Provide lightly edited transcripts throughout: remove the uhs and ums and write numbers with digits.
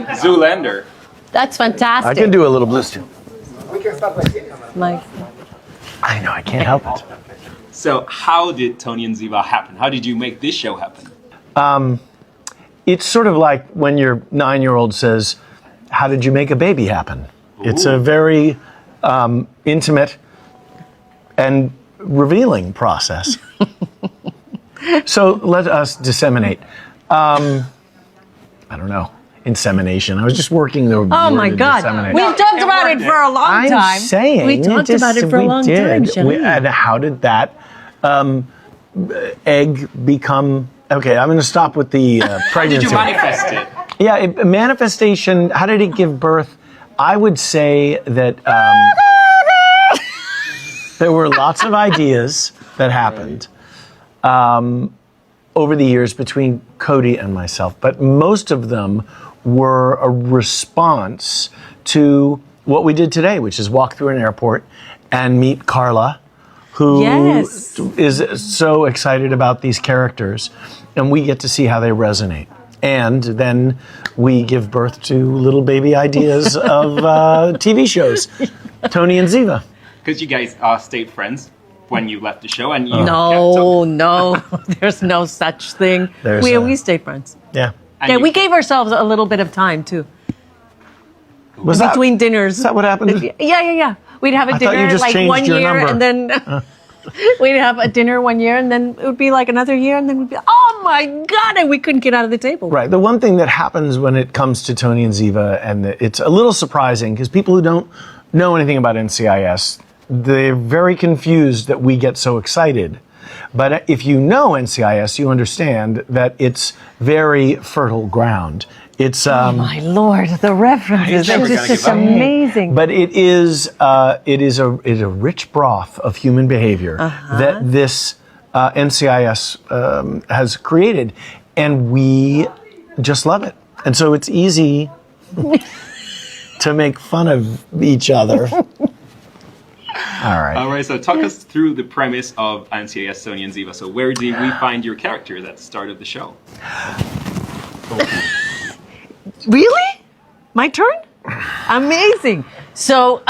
Zoolander. That's fantastic. I can do a little blues too. Mike. I know, I can't help it. So how did Tony and Ziva happen? How did you make this show happen? It's sort of like when your 9-year-old says, how did you make a baby happen? Ooh. It's a very intimate and revealing process. So let us disseminate. I don't know. Insemination. I was just working the Oh my God. disseminate. We've talked about it for a long time. I'm saying we talked about it for a long time, Shelley. And how did that egg become... Okay, I'm going to stop with the pregnancy. How did you manifest it? Yeah, manifestation, how did it give birth? I would say that there were lots of ideas that happened over the years between Cody and myself, but most of them were a response to what we did today, which is walk through an airport and meet Carla, who is so excited about these characters, and we get to see how they resonate. And then we give birth to little baby ideas of TV shows, Tony and Ziva. Because you guys stayed friends when you left the show, and you No, there's no such thing. We stayed friends. Yeah. Yeah, we gave ourselves a little bit of time too. Was between dinners. Is that what happened? Yeah. We'd have a dinner like 1 year, and then we'd have a dinner 1 year, and then it would be like another year, and then we'd be, oh my God, and we couldn't get out of the table. Right. The one thing that happens when it comes to Tony and Ziva, and it's a little surprising because people who don't know anything about NCIS, they're very confused that we get so excited. But if you know NCIS, you understand that it's very fertile ground. It's oh my Lord, the references! It's just amazing. But it is a rich broth of human behavior that this NCIS has created, and we just love it. And so it's easy to make fun of each other. All right. So talk us through the premise of NCIS, Tony and Ziva. So where did we find your characters at the start of the show? Really? My turn? Amazing. So,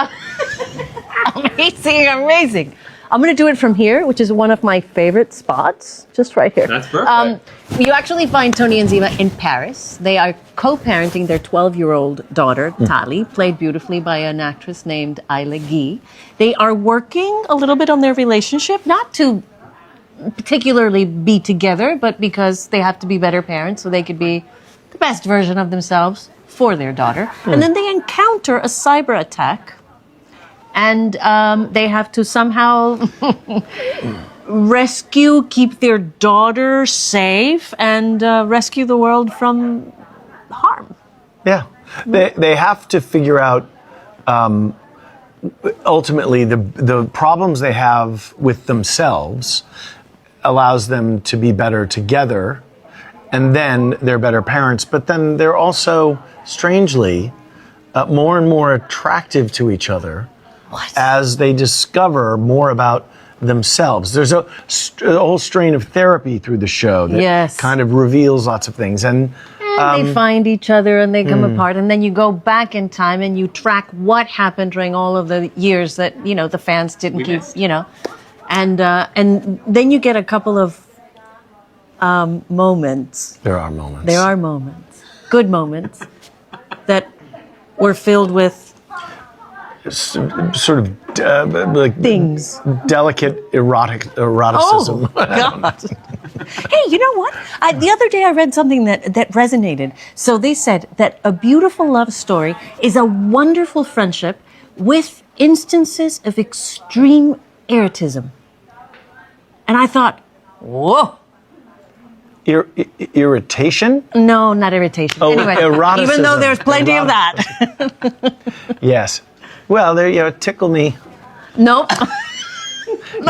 amazing. I'm going to do it from here, which is one of my favorite spots, just right here. That's perfect. You actually find Tony and Ziva in Paris. They are co-parenting their 12-year-old daughter, Tali, played beautifully by an actress named Ayla Guy. They are working a little bit on their relationship, not to particularly be together, but because they have to be better parents so they could be the best version of themselves for their daughter. And then they encounter a cyber attack, and they have to somehow keep their daughter safe, and rescue the world from harm. Yeah. They have to figure out ultimately the problems they have with themselves allows them to be better together, and then they're better parents, but then they're also strangely more and more attractive to each other as they discover more about themselves. There's a whole strain of therapy through the show that kind of reveals lots of things. And they find each other and they come apart, and then you go back in time and you track what happened during all of the years that, the fans didn't keep, and then you get a couple of moments. There are moments. There are moments. Good moments that were filled with sort of like things. Delicate eroticism. Oh, God. Hey, you know what? The other day I read something that resonated. So they said that a beautiful love story is a wonderful friendship with instances of extreme erotism. And I thought, whoa. Irritation? No, not irritation. Oh, anyway, eroticism. even though there's plenty of that. Yes. Well, there tickle me. Nope.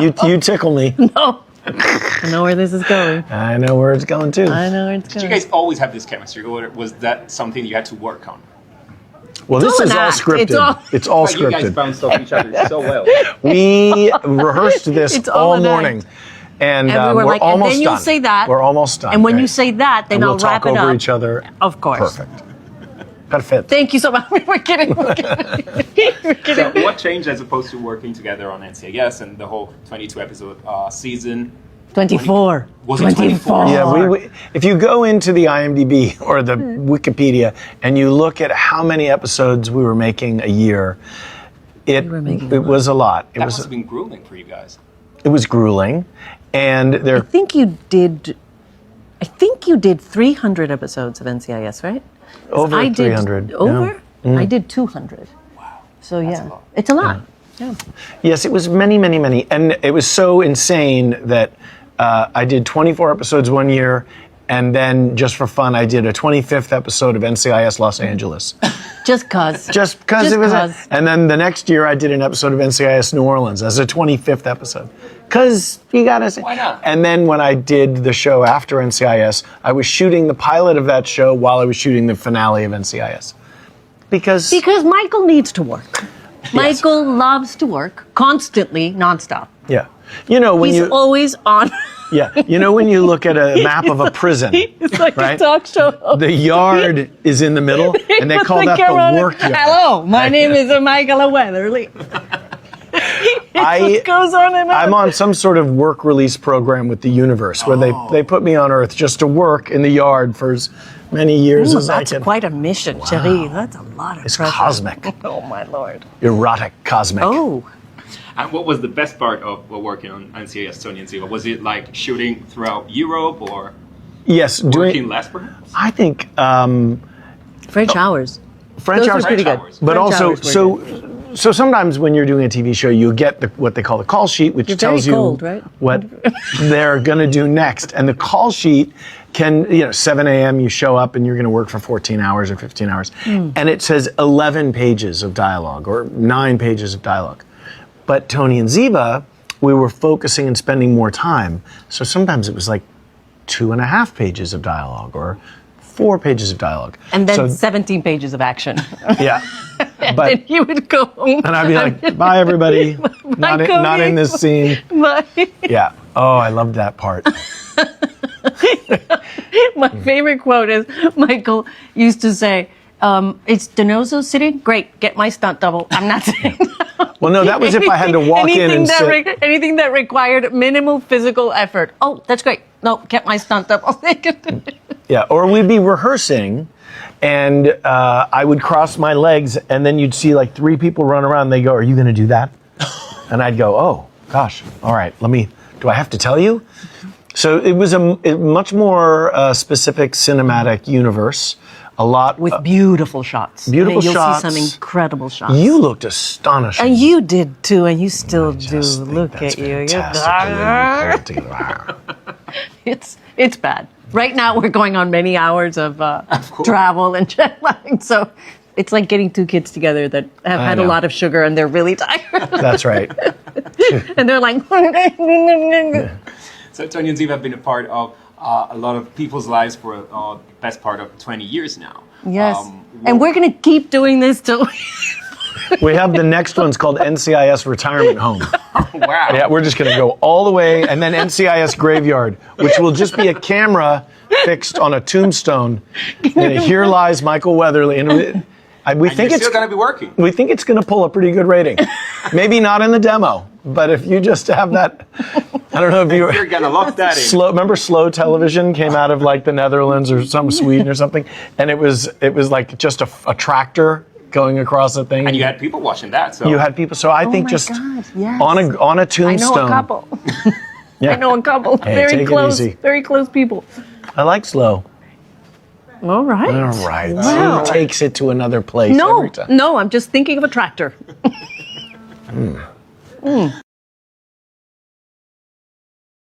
You tickle me. No. I know where this is going. I know where it's going too. I know where it's going. Did you guys always have this chemistry, or was that something you had to work on? Well, this is all scripted. It's all scripted. You guys bounced off each other so well. We rehersed this all morning. And we're like, almost and then done. you say that. We're almost done. And when you say that, then and I'll wrap it up. We'll talk over each other. Of course. Perfect. Gotta fit. Thank you so much. We're kidding. We're kidding. So what changed as opposed to working together on NCIS and the whole 22 episode season? 24. Was it 24? Yeah, we, if you go into the IMDb or the Wikipedia and you look at how many episodes we were making a year, it was a lot. That must have been grueling for you guys. It was grueling, and I think you did 300 episodes of NCIS, right? over I 300. did over. I did 200. Wow. So That's yeah, a lot. it's a lot. Yeah. Yes, it was many, many, many, and it was so insane that I did 24 episodes one year, and then just for fun, I did a 25th episode of NCIS Los Angeles. Just cause. Just because it was. cause. And then the next year, I did an episode of NCIS New Orleans as a 25th episode. Because you gotta say. Why not? And then when I did the show after NCIS, I was shooting the pilot of that show while I was shooting the finale of NCIS. Because Michael needs to work. Michael loves to work constantly, nonstop. yeah, you know when He's you always on. yeah, you know when you look at a map of a prison, It's like right? a talk show. The yard is in the middle, and they Put call that camera on the it. work yard. Hello, my name is Michael Weatherly. It goes on and on. I'm on some sort of work release program with the universe where they put me on Earth just to work in the yard for as many years Ooh, as I that's can. quite a mission, Cherie. That's a lot of It's pressure. cosmic. Oh my lord. Erotic cosmic. Oh, And what was the best part of working on NCIS Tony and Ziva? Was it like shooting throughout Europe or Yes, working less perhaps? I think French hours. French Those hours, were pretty good. French hours. but French also hours were so sometimes when you're doing a TV show, you get what they call the call sheet, which You're tells very you cold, right? what they're going to do next. And the call sheet can, 7 a.m. you show up and you're going to work for 14 hours or 15 hours, and it says 11 pages of dialogue or 9 pages of dialogue. But Tony and Ziva, we were focusing and spending more time, so sometimes it was like 2.5 pages of dialogue or 4 pages of dialogue. And then So- 17 pages of action. yeah. And But then you would go home. and I'd be like, bye everybody. Not in this scene. My Yeah. Oh, I loved that part. favorite quote is Michael used to say, it's Denozo sitting? Great, get my stunt double. I'm not sitting. Well, no, that was if I had to walk in and sit. Anything that required minimal physical effort. Oh, that's great. No, get my stunt double. Yeah, or we'd be rehearsing, and I would cross my legs, and then you'd see like 3 people run around. And they go, "Are you going to do that?" And I'd go, "Oh, gosh. All right. Do I have to tell you?" So it was a much more specific cinematic universe. A lot With beautiful shots. Beautiful You'll shots. see some incredible shots. You looked astonishing. And you did too, and you still do. Just think Look that's at you. You're fantastic. The way you pulled it together. It's bad. Right now we're going on many hours of travel and jet lag, so it's like getting 2 kids together that have had a know. lot of sugar and they're really tired, That's right. and they're like. So Tony and Ziva have been a part of a lot of people's lives for the best part of 20 years now. Yes, and we're gonna keep doing this till. We have the next one's called NCIS Retirement Home. Wow. Yeah, we're just going to go all the way, and then NCIS Graveyard, which will just be a camera fixed on a tombstone. And here lies Michael Weatherly, and we And think you're it's still going to be working. we think it's going to pull a pretty good rating. Maybe not in the demo, but if you just have that, I don't know if You're you going to lock that in. remember slow television came out of like the Netherlands or some Sweden or something, and it was like just a tractor going across a thing. And you had people watching that. So You had people, so I think my just God, yes. on a I tombstone. know a couple. Yeah. I know a couple. Hey, Very take it close. easy. Very close people. I like slow. All right. All right, Wow. Sue takes it to another place No, every time. no, I'm just thinking of a tractor.